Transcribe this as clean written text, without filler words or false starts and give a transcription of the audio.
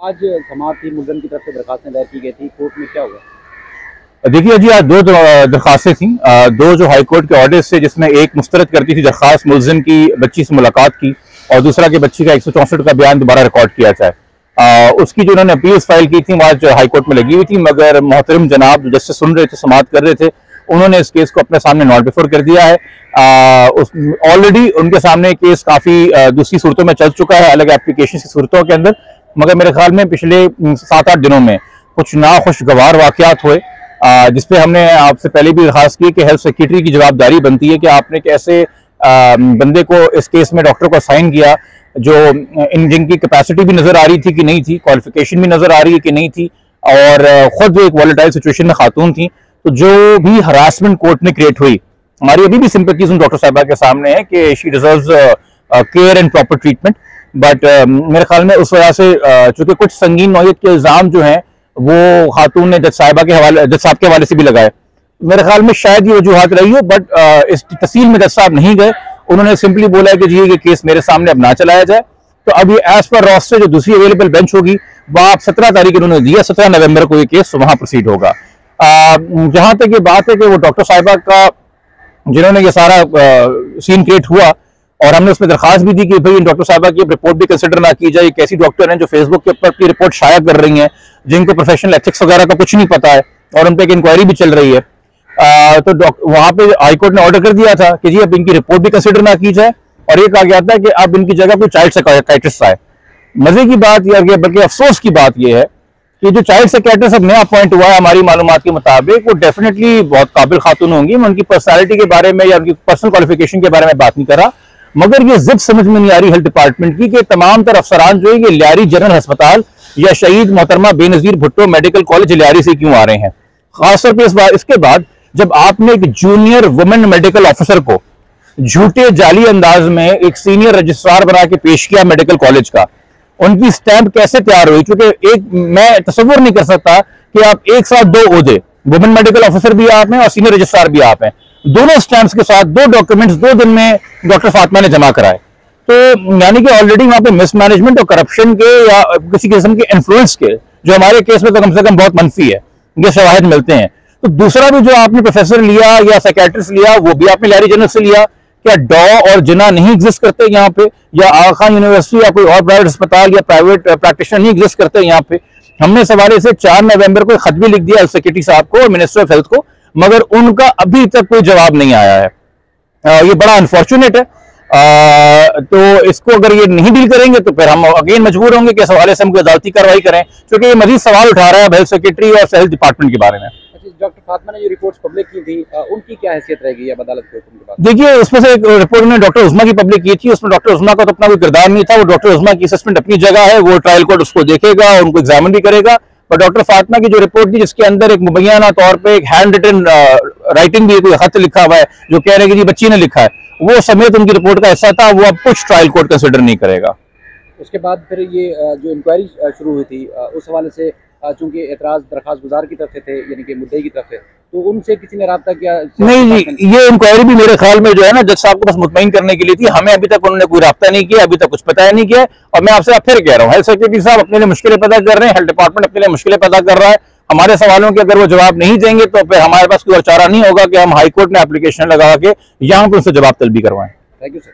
आज समाअत थी, मुलजम की तरफ से दरखास्तें दायर की गई थी, कोर्ट में क्या हुआ? देखिए जी, आज दो दरखास्तें थी। दो जो हाईकोर्ट के ऑर्डर से, जिसमें एक मुस्तरद करती थी दरखास्त मुलजिम की बच्ची से मुलाकात की और दूसरा कि बच्ची का 164 का बयान दोबारा रिकॉर्ड किया जाए। उसकी जो उन्होंने अपील्स फाइल की थी वो आज हाईकोर्ट में लगी हुई थी, मगर मोहतरम जनाब जो जस्टिस सुन रहे थे, समाअत कर रहे थे, उन्होंने इस केस को अपने सामने नॉट बिफोर कर दिया है। ऑलरेडी उनके सामने केस काफ़ी दूसरी सूरतों में चल चुका है, अलग एप्लीकेशन की सूरतों के अंदर, मगर मेरे ख्याल में पिछले 7-8 दिनों में कुछ नाखुशगवार वाक़यात हुए, जिसपे हमने आपसे पहले भी दरखास्त की कि हेल्थ सेक्रेटरी की जवाबदारी बनती है कि आपने कैसे बंदे को इस केस में डॉक्टर को असाइन किया, जो जिनकी कैपेसिटी भी नजर आ रही थी कि नहीं थी, क्वालिफिकेशन भी नजर आ रही है कि नहीं थी, और खुद एक वॉलेटाइल सिचुएशन में खातून थी। तो जो भी हरासमेंट कोर्ट में क्रिएट हुई, हमारी अभी भी सिंपैथीज उन डॉक्टर साहिबा के सामने है कि she deserves care and proper treatment. But मेरे ख्याल में उस वजह से चूंकि कुछ संगीन नौयत के इल्जाम जो हैं वो खातून ने जज साहब के हवाले से भी लगाए, मेरे ख्याल में शायद ये वजूहात रही हो, बट इस तफसील में जज साहब नहीं गए। उन्होंने सिंपली बोला कि जी ये केस मेरे सामने अब ना चलाया जाए। तो अब ये एज पर रोस्टर जो दूसरी अवेलेबल बेंच होगी वो आप 17 तारीख उन्होंने दिया, 17 नवंबर को ये केस वहां प्रोसीड होगा। जहां तक ये बात है कि वो डॉक्टर साहिबा का जिन्होंने ये सारा सीन क्रिएट हुआ, और हमने उसमें दरखास्त भी दी कि भाई इन डॉक्टर साहिबा की रिपोर्ट भी कंसिडर ना की जाए। एक ऐसी डॉक्टर हैं जो फेसबुक के ऊपर अपनी रिपोर्ट शाया कर रही हैं, जिनको प्रोफेशनल एथिक्स वगैरह का कुछ नहीं पता है, और उन पर एक इंक्वायरी भी चल रही है। तो वहां पे हाईकोर्ट ने ऑर्डर कर दिया था कि जी अब इनकी रिपोर्ट भी कंसिडर ना की जाए, और ये कहा गया था कि अब इनकी जगह कोई चाइल्ड साइकियाट्रिस्ट आए। मजे की बात यह, बल्कि अफसोस की बात यह है कि जो चाइल्ड साइकियाट्रिस्ट अब नया अपॉइंट हुआ है हमारी मालूमात के मुताबिक, वो डेफिनेटली बहुत काबिल खातून होंगी। मैं उनकी पर्सनैलिटी के बारे में या उनकी पर्सनल क्वालिफिकेशन के बारे में बात नहीं कर रहा, मगर ये जिद समझ में नहीं आ रही हेल्थ डिपार्टमेंट की कि तमाम तर अफसरान जो है ये लियारी जनरल अस्पताल या शहीद मोहतरमा बेनजीर भुट्टो मेडिकल कॉलेज लियारी से क्यों आ रहे हैं। खासतौर पर इसके बाद जब आपने एक जूनियर वुमेन मेडिकल ऑफिसर को झूठे जाली अंदाज में एक सीनियर रजिस्ट्रार बना के पेश किया मेडिकल कॉलेज का, उनकी स्टैंप कैसे तैयार हुई? क्योंकि एक मैं तस्वुर नहीं कर सकता कि आप एक साथ दो ओहदे, वुमेन मेडिकल ऑफिसर भी आप हैं और सीनियर रजिस्ट्रार भी आप हैं, दोनों स्टैंप्स के साथ दो डॉक्यूमेंट्स 2 दिन में डॉक्टर फातिमा ने जमा कराए। तो यानी कि ऑलरेडी वहां पे मिसमैनेजमेंट और करप्शन के या किसी किस्म के इन्फ्लुएंस के, जो हमारे केस में तो कम से कम बहुत मनफी है, ये शवाहिद मिलते हैं। तो दूसरा भी जो आपने प्रोफेसर लिया या साइकियाट्रिस्ट लिया, वो भी आपने लियारी जनरल से लिया। क्या डॉ और जिना नहीं एग्जिस्ट करते यहाँ पे, या आगा खान यूनिवर्सिटी या कोई और प्राइवेट अस्पताल या प्राइवेट प्रैक्टिशनर नहीं एग्जिस्ट करते यहाँ पे? हमने इस हवाले से 4 नवंबर को खत भी लिख दिया हेल्थ सेक्रेटरी साहब को और मिनिस्टर ऑफ हेल्थ को, मगर उनका अभी तक कोई जवाब नहीं आया है। ये बड़ा अनफॉर्चुनेट है। तो इसको अगर ये नहीं डील करेंगे तो फिर हम अगेन मजबूर होंगे कि इस हवाले से हम अदालती कार्रवाई करें, क्योंकि ये मजीद सवाल उठा रहा है हेल्थ सेक्रेटरी और हेल्थ डिपार्टमेंट के बारे में। डॉक्टर फातिमा ने जो रिपोर्ट्स पब्लिक की थी, उनकी क्या हैसियत रहेगी अब अदालत के हुक्म के बाद? देखिए, उसमें से एक रिपोर्ट ने डॉक्टर उस्मा की पब्लिक की थी, उसमें डॉक्टर उस्मा का तो अपना कोई किरदार नहीं था। वो डॉक्टर उस्मा की असेसमेंट अपनी जगह है, वो ट्रायल कोर्ट उसको देखेगा और उनको एग्जामिन भी करेगा। पर डॉक्टर फातिमा की जो रिपोर्ट थी, जिसके अंदर एक मुबैना तौर पर एक हैंड रिटन राइटिंग भी, कोई खत लिखा हुआ है जो कह रहे हैं कि जी बच्ची ने लिखा है, वो समेत उनकी रिपोर्ट का हिस्सा था, वो अब कुछ ट्रायल कोर्ट कंसिडर नहीं करेगा। उसके बाद फिर ये जो इंक्वायरी शुरू हुई थी, उस हवाले से चूंकि एतराज दरखास्त गुजार की तरफ से थे, यानी कि मुद्दई की तरफ से, तो उनसे किसी ने राब्ता किया? नहीं जी, ये इंक्वायरी भी मेरे ख्याल में जो है ना जज साहब को बस मुतमईन करने के लिए थी। हमें अभी तक उन्होंने कोई राब्ता नहीं किया, अभी तक कुछ बताया नहीं किया। और मैं आपसे फिर कह रहा हूँ, हेल्थ सेक्रेटरी साहब अपने लिए मुश्किलें पैदा कर रहे हैं, हेल्थ डिपार्टमेंट अपने लिए मुश्किलें पैदा कर रहा है। हमारे सवालों के अगर वो जवाब नहीं देंगे तो फिर हमारे पास कोई और चारा नहीं होगा कि हम हाईकोर्ट में एप्लीकेशन लगा के यहाँ पर उनसे जवाब तलबी करवाएं। Thank you sir.